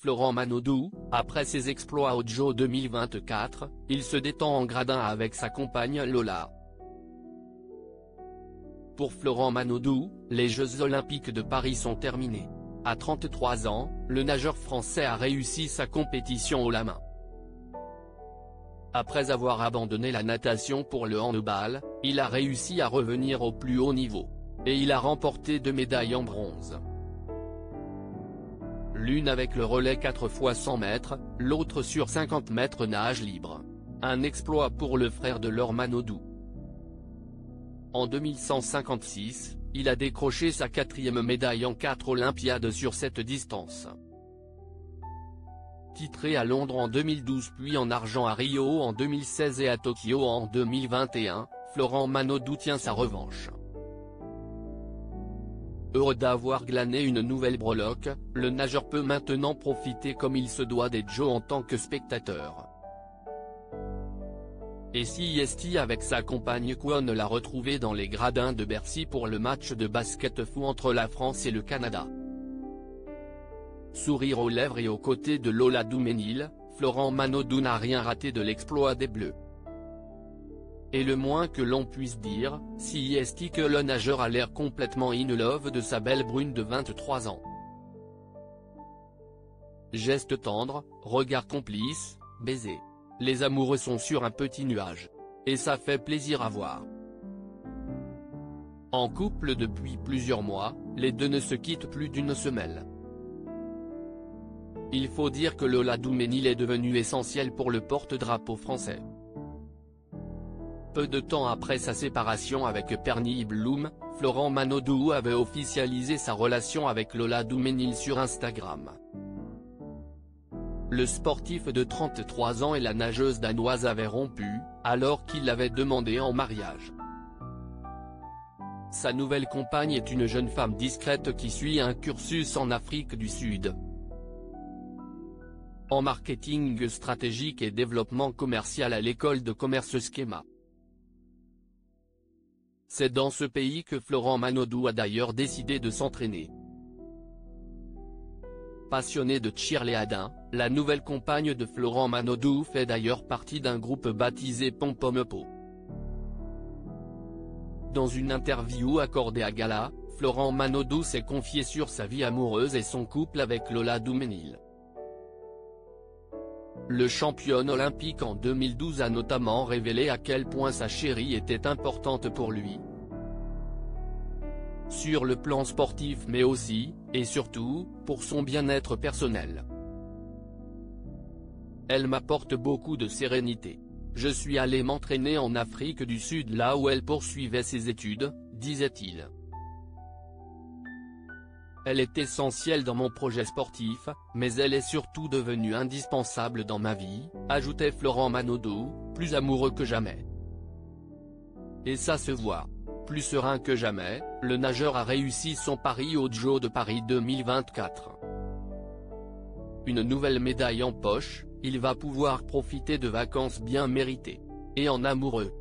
Florent Manodou, après ses exploits au JO 2024, il se détend en gradin avec sa compagne Lola. Pour Florent Manodou, les Jeux Olympiques de Paris sont terminés. À 33 ans, le nageur français a réussi sa compétition haut la main. Après avoir abandonné la natation pour le handball, il a réussi à revenir au plus haut niveau. Et il a remporté 2 médailles en bronze. L'une avec le relais 4 x 100 mètres, l'autre sur 50 mètres nage libre. Un exploit pour le frère de Laure Manodou. En 2156, il a décroché sa 4e médaille en 4 Olympiades sur cette distance. Titré à Londres en 2012 puis en argent à Rio en 2016 et à Tokyo en 2021, Florent Manodou tient sa revanche. Heureux d'avoir glané une nouvelle breloque, le nageur peut maintenant profiter comme il se doit des Jeux en tant que spectateur. Et si est avec sa compagne Kwon l'a retrouvé dans les gradins de Bercy pour le match de basket-foot entre la France et le Canada. Sourire aux lèvres et aux côtés de Lola Duménil, Florent Manodou n'a rien raté de l'exploit des Bleus. Et le moins que l'on puisse dire, si est que le nageur a l'air complètement in love de sa belle brune de 23 ans. Geste tendre, regard complice, baiser. Les amoureux sont sur un petit nuage. Et ça fait plaisir à voir. En couple depuis plusieurs mois, les deux ne se quittent plus d'une semelle. Il faut dire que Lola Duménil est devenue essentielle pour le porte-drapeau français. Peu de temps après sa séparation avec Pernille Bloom, Florent Manodou avait officialisé sa relation avec Lola Duménil sur Instagram. Le sportif de 33 ans et la nageuse danoise avaient rompu, alors qu'il l'avait demandé en mariage. Sa nouvelle compagne est une jeune femme discrète qui suit un cursus en Afrique du Sud. En marketing stratégique et développement commercial à l'école de commerce Schema. C'est dans ce pays que Florent Manodou a d'ailleurs décidé de s'entraîner. Passionnée de cheerleading, la nouvelle compagne de Florent Manodou fait d'ailleurs partie d'un groupe baptisé Pompomepo. Dans une interview accordée à Gala, Florent Manodou s'est confié sur sa vie amoureuse et son couple avec Lola Duménil. Le championne olympique en 2012 a notamment révélé à quel point sa chérie était importante pour lui. Sur le plan sportif mais aussi, et surtout, pour son bien-être personnel. Elle m'apporte beaucoup de sérénité. Je suis allé m'entraîner en Afrique du Sud là où elle poursuivait ses études, disait-il. Elle est essentielle dans mon projet sportif, mais elle est surtout devenue indispensable dans ma vie, ajoutait Florent Manodou, plus amoureux que jamais. Et ça se voit. Plus serein que jamais, le nageur a réussi son pari aux Jeux de Paris 2024. Une nouvelle médaille en poche, il va pouvoir profiter de vacances bien méritées. Et en amoureux.